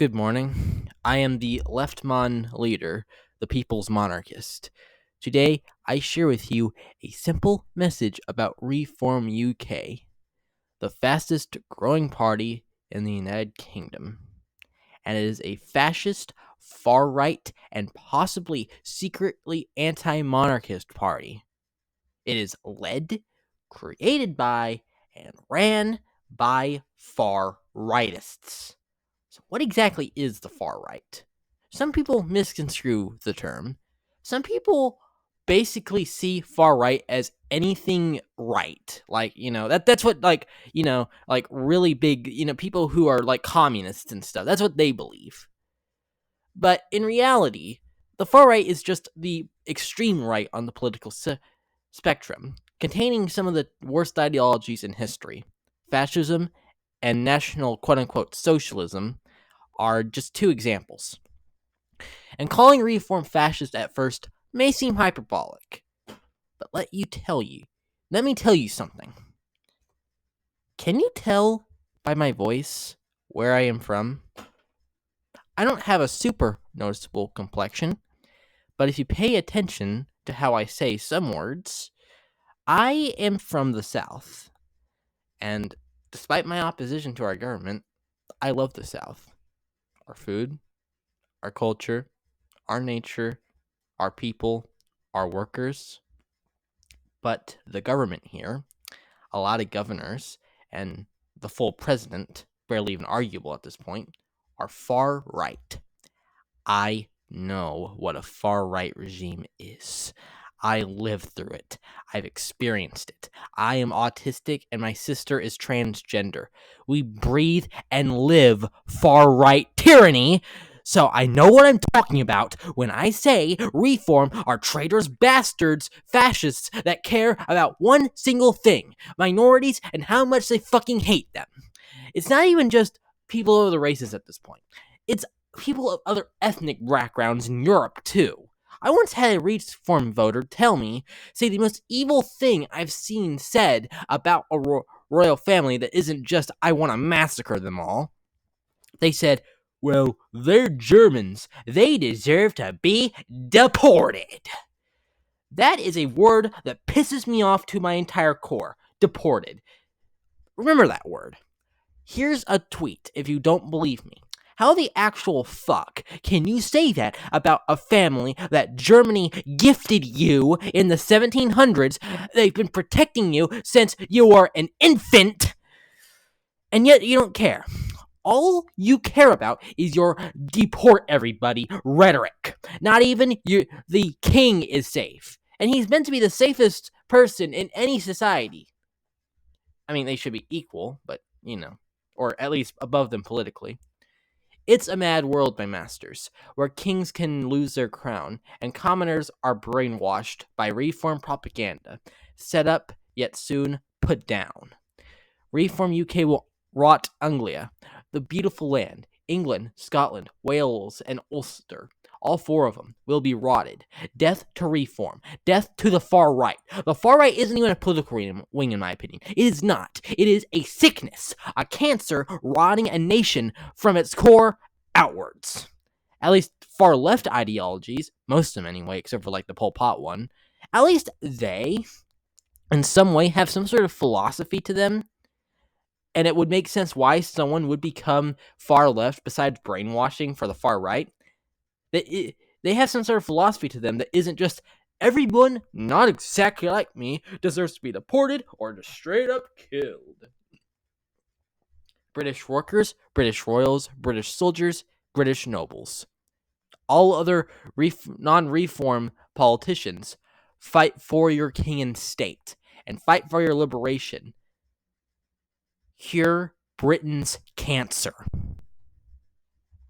Good morning. I am the Leftmon leader, the People's Monarchist. Today, I share with you a simple message about Reform UK, the fastest growing party in the United Kingdom. And it is a fascist, far right, and possibly secretly anti monarchist party. It is led, created by, and ran by far rightists. So, what exactly is the far right? Some people misconstrue the term. Some people basically see far right as anything right. Like, that's what like really big, people who are like communists and stuff. That's what they believe. But in reality, the far right is just the extreme right on the political spectrum, containing some of the worst ideologies in history. Fascism and national quote unquote socialism are just two examples. And calling reform fascist at first may seem hyperbolic, but let me tell you something. Can you tell by my voice where I am from? I don't have a super noticeable complexion, but if you pay attention to how I say some words, I am from the South. And despite my opposition to our government, I love the South. Our food, our culture, our nature, our people, our workers. But the government here, a lot of governors, and the full president, barely even arguable at this point, are far right. I know what a far right regime is. I lived through it. I've experienced it. I am autistic and my sister is transgender. We breathe and live far right tyranny. So I know what I'm talking about when I say reform are traitors, bastards, fascists that care about one single thing: minorities and how much they fucking hate them. It's not even just people of other races at this point. It's people of other ethnic backgrounds in Europe, too. I once had a reform voter say the most evil thing I've seen said about a royal family that isn't just, I want to massacre them all. They said, well, they're Germans. They deserve to be deported. That is a word that pisses me off to my entire core. Deported. Remember that word. Here's a tweet if you don't believe me. How the actual fuck can you say that about a family that Germany gifted you in the 1700s? They've been protecting you since you were an infant, and yet you don't care. All you care about is your deport everybody rhetoric. Not even the king is safe. And he's meant to be the safest person in any society. I mean, they should be equal, but, or at least above them politically. It's a mad world, my masters, where kings can lose their crown, and commoners are brainwashed by reform propaganda, set up, yet soon put down. Reform UK will rot Anglia, the beautiful land. England, Scotland, Wales, and Ulster, all four of them, will be rotted. Death to reform. Death to the far right. The far right isn't even a political wing, in my opinion. It is not. It is a sickness, a cancer rotting a nation from its core outwards. At least far left ideologies, most of them anyway, except for like the Pol Pot one, at least they, in some way, have some sort of philosophy to them. And it would make sense why someone would become far left besides brainwashing for the far right. They have some sort of philosophy to them that isn't just everyone not exactly like me deserves to be deported or just straight up killed. British workers, British royals, British soldiers, British nobles. All other non-reform politicians fight for your king and state and fight for your liberation. Cure Britain's cancer.